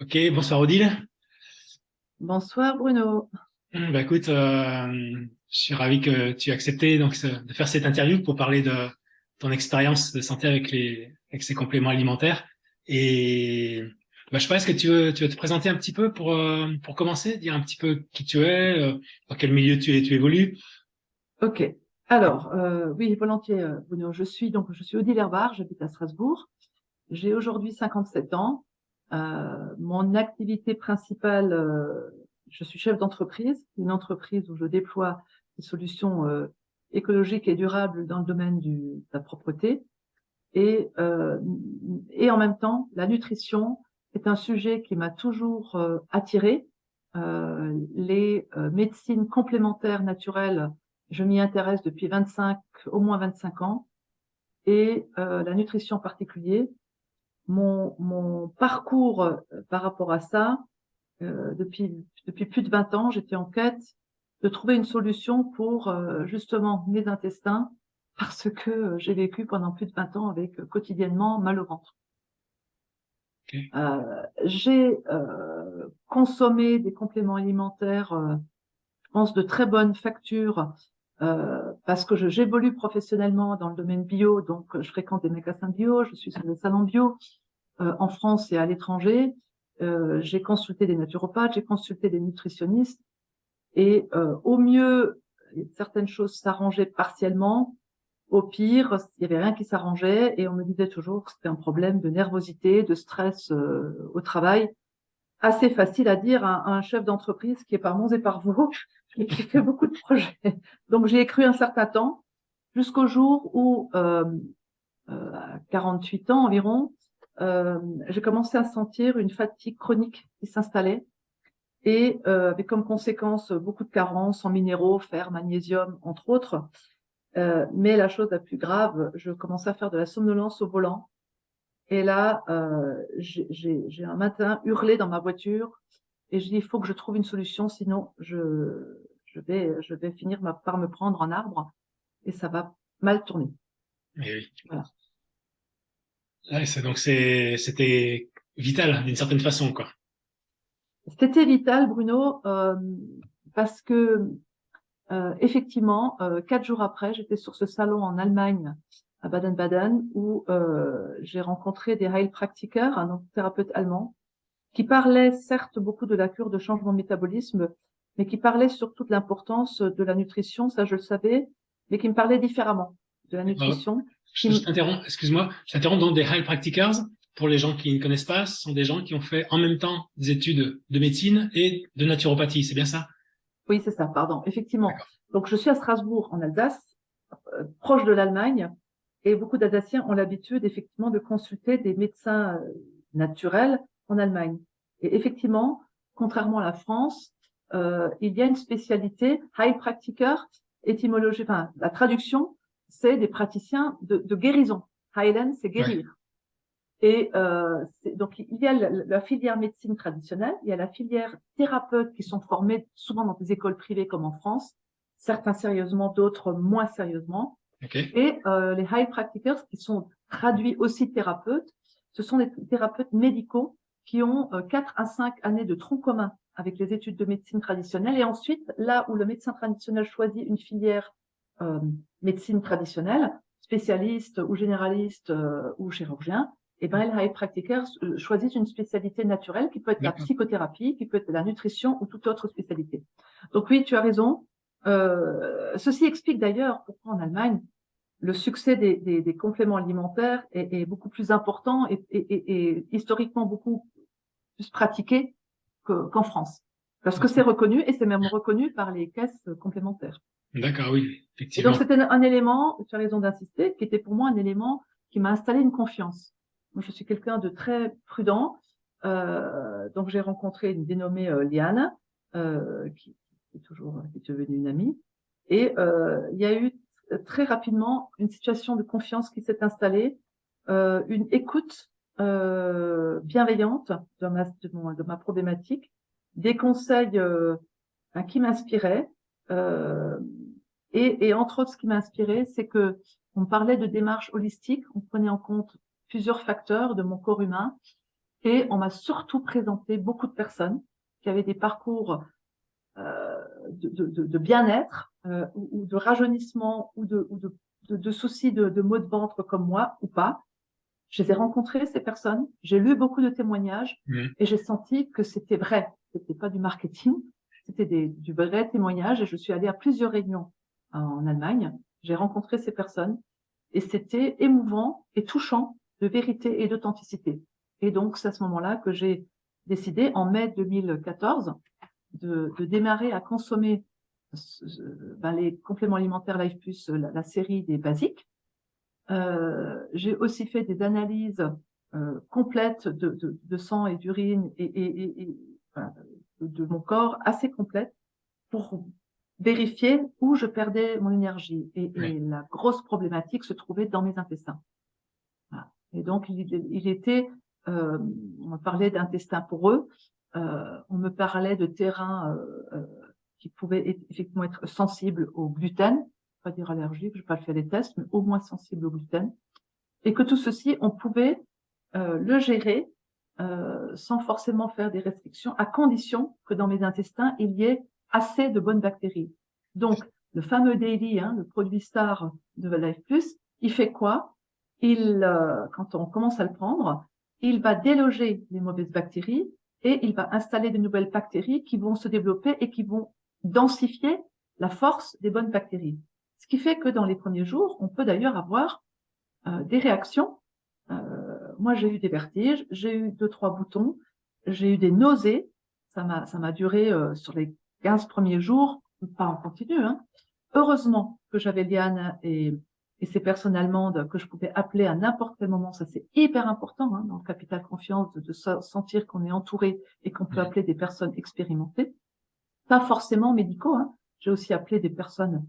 Ok, bonsoir Odile. Bonsoir Bruno. Écoute, je suis ravi que tu aies accepté de faire cette interview pour parler de ton expérience de santé avec ces compléments alimentaires. Et je sais pas, est-ce que tu veux te présenter un petit peu pour commencer, dire un petit peu qui tu es, dans quel milieu tu évolues. Ok. Alors, oui, volontiers Bruno. Je suis Odile Herbard, j'habite à Strasbourg. J'ai aujourd'hui 57 ans. Mon activité principale, je suis chef d'entreprise, une entreprise où je déploie des solutions écologiques et durables dans le domaine de la propreté. Et, euh, et en même temps, la nutrition est un sujet qui m'a toujours attirée. Les médecines complémentaires naturelles, je m'y intéresse depuis au moins 25 ans, et la nutrition en particulier. Mon parcours par rapport à ça, depuis plus de 20 ans, j'étais en quête de trouver une solution pour justement mes intestins, parce que j'ai vécu pendant plus de 20 ans avec quotidiennement mal au ventre. Ok. J'ai consommé des compléments alimentaires, je pense de très bonne facture, parce que j'évolue professionnellement dans le domaine bio, donc je fréquente des magasins bio, je suis sur des salons bio en France et à l'étranger. J'ai consulté des naturopathes, j'ai consulté des nutritionnistes, et au mieux, certaines choses s'arrangeaient partiellement. Au pire, il y avait rien qui s'arrangeait et on me disait toujours que c'était un problème de nervosité, de stress au travail. Assez facile à dire à un chef d'entreprise qui est par Mons et par Vaux et qui fait beaucoup de projets. Donc j'y ai cru un certain temps, jusqu'au jour où, à 48 ans environ, euh, j'ai commencé à sentir une fatigue chronique qui s'installait et avec comme conséquence beaucoup de carences en minéraux, fer, magnésium, entre autres. Mais la chose la plus grave, je commençais à faire de la somnolence au volant. Et là, j'ai un matin hurlé dans ma voiture et je dis, il faut que je trouve une solution, sinon je vais finir par me prendre en arbre et ça va mal tourner. Et oui. Voilà. Ouais, c'était vital d'une certaine façon, quoi. C'était vital, Bruno, parce que effectivement, 4 jours après, j'étais sur ce salon en Allemagne, à Baden-Baden, où j'ai rencontré des Heilpraktiker, un thérapeute allemand, qui parlait certes beaucoup de la cure de changement de métabolisme, mais qui parlait surtout de l'importance de la nutrition, ça je le savais, mais qui me parlait différemment de la Euh, nutrition. je t'interromps, excuse-moi, je t'interromps. Donc des health pour les gens qui ne connaissent pas, ce sont des gens qui ont fait en même temps des études de médecine et de naturopathie, c'est bien ça? Oui, c'est ça, pardon, effectivement. D'accord. Donc je suis à Strasbourg, en Alsace, proche de l'Allemagne, et beaucoup d'Alsaciens ont l'habitude effectivement de consulter des médecins naturels en Allemagne. Et effectivement, contrairement à la France, il y a une spécialité Heilpraktiker, étymologie, enfin la traduction, c'est des praticiens de guérison. Heilen, c'est Ouais, guérir. Et donc il y a la filière médecine traditionnelle, il y a la filière thérapeute qui sont formés souvent dans des écoles privées comme en France, certains sérieusement, d'autres moins sérieusement. ok. Et les high practitioners, qui sont traduits aussi thérapeutes, ce sont des thérapeutes médicaux qui ont 4 à 5 années de tronc commun avec les études de médecine traditionnelle. Et ensuite, là où le médecin traditionnel choisit une filière euh, médecine traditionnelle, spécialiste ou généraliste ou chirurgien, et ben les high practitioners choisissent une spécialité naturelle qui peut être la D'accord. psychothérapie, qui peut être la nutrition ou toute autre spécialité. Donc oui, tu as raison. Ceci explique d'ailleurs pourquoi en Allemagne, le succès des compléments alimentaires est beaucoup plus important et historiquement beaucoup plus pratiqué qu'en France. Parce que c'est reconnu et c'est même reconnu par les caisses complémentaires. D'accord, oui, Et donc effectivement. c'était un élément, tu as raison d'insister, qui était pour moi un élément qui m'a installé une confiance. Moi, je suis quelqu'un de très prudent. Donc j'ai rencontré une dénommée Liane, qui est devenue une amie. Et il y a eu très rapidement une situation de confiance qui s'est installée, une écoute bienveillante de ma problématique, des conseils qui m'inspiraient. Euh, et entre autres, ce qui m'a inspiré, c'est que on parlait de démarche holistique, on prenait en compte plusieurs facteurs de mon corps humain, Et on m'a surtout présenté beaucoup de personnes qui avaient des parcours de bien-être ou de rajeunissement ou de soucis de maux de ventre comme moi ou pas. Je les ai rencontrées, ces personnes, j'ai lu beaucoup de témoignages et j'ai senti que c'était vrai. C'était pas du marketing, c'était du vrai témoignage et je suis allée à plusieurs réunions en Allemagne. J'ai rencontré ces personnes et c'était émouvant et touchant de vérité et d'authenticité. Et donc, c'est à ce moment-là que j'ai décidé, en mai 2014, de démarrer à consommer les compléments alimentaires Life Plus, la série des basiques. J'ai aussi fait des analyses complètes de sang et d'urine et de mon corps, assez complètes, pour vérifier où je perdais mon énergie. Et la grosse problématique se trouvait dans mes intestins. Voilà. Et donc, il était, on me parlait d'intestin poreux, on me parlait de terrain qui pouvait effectivement être sensible au gluten, pas dire allergique, je n'ai pas fait les tests, mais au moins sensible au gluten. Et que tout ceci, on pouvait le gérer sans forcément faire des restrictions, à condition que dans mes intestins, il y ait assez de bonnes bactéries. Donc, le fameux Daily, le produit star de Life Plus, il fait quoi? Quand on commence à le prendre, il va déloger les mauvaises bactéries et il va installer de nouvelles bactéries qui vont se développer et qui vont densifier la force des bonnes bactéries. Ce qui fait que dans les premiers jours, on peut d'ailleurs avoir des réactions. Moi, j'ai eu des vertiges, j'ai eu 2-3 boutons, j'ai eu des nausées. Ça m'a duré sur les 15 premiers jours, pas en continu. Heureusement que j'avais Liane et ces personnes allemandes que je pouvais appeler à n'importe quel moment. Ça, c'est hyper important dans le capital confiance de sentir qu'on est entouré et qu'on peut appeler des personnes expérimentées. Pas forcément médicaux. J'ai aussi appelé des personnes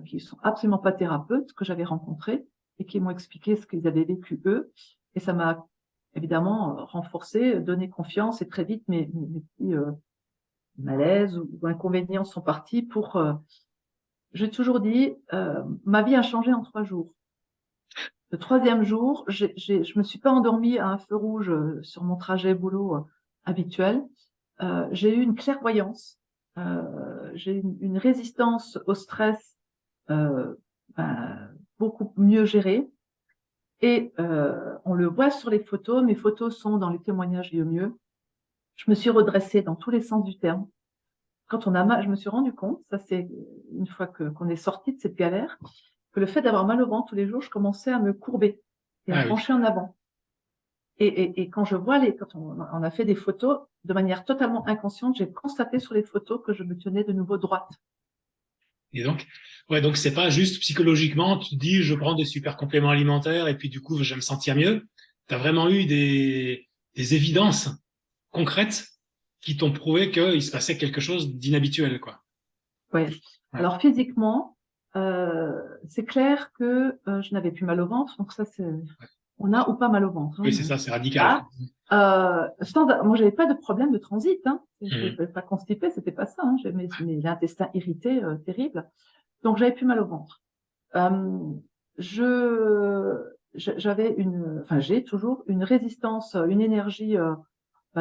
qui sont absolument pas thérapeutes, que j'avais rencontrées et qui m'ont expliqué ce qu'ils avaient vécu eux. Et ça m'a évidemment renforcé, donné confiance et très vite mes petits malaises ou inconvénients sont partis pour... j'ai toujours dit, ma vie a changé en 3 jours. Le 3e jour, je me suis pas endormie à un feu rouge sur mon trajet boulot habituel. J'ai eu une clairvoyance. J'ai une résistance au stress beaucoup mieux gérée. Et on le voit sur les photos. Mes photos sont dans les témoignages liés au mieux. Je me suis redressée dans tous les sens du terme. Quand on a mal, je me suis rendu compte, ça c'est une fois qu'on est sorti de cette galère, que le fait d'avoir mal au ventre tous les jours, je commençais à me courber et à pencher en avant. Et quand je vois quand on a fait des photos, de manière totalement inconsciente, j'ai constaté sur les photos que je me tenais de nouveau droite. Et donc, donc c'est pas juste psychologiquement, tu te dis, je prends des super compléments alimentaires et puis du coup, je vais me sentir mieux. Tu as vraiment eu des évidences concrètes qui t'ont prouvé qu'il se passait quelque chose d'inhabituel, quoi. Ouais. Alors, physiquement, c'est clair que je n'avais plus mal au ventre. Donc ça, c'est... On a ou pas mal au ventre. Oui, c'est ça, c'est radical. Moi, j'avais pas de problème de transit. Je n'étais pas constipée, c'était pas ça. J'avais mes intestins irrités, terribles. Donc, j'avais plus mal au ventre. J'ai toujours une résistance, une énergie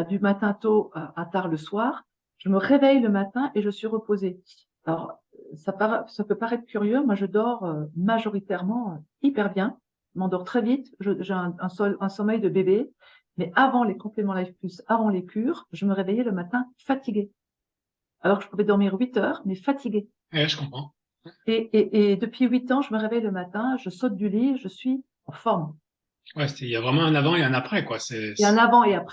du matin tôt à tard le soir. Je me réveille le matin et je suis reposée. Alors, ça peut paraître curieux. Moi, je dors majoritairement hyper bien. Je m'endors très vite. J'ai un sommeil de bébé. Mais avant les compléments Life Plus, avant les cures, je me réveillais le matin fatiguée. Alors que je pouvais dormir 8 heures, mais fatiguée. Ouais, je comprends. Et depuis 8 ans, je me réveille le matin, je saute du lit, je suis en forme. Ouais, il y a vraiment un avant et un après, quoi. Il y a un avant et après.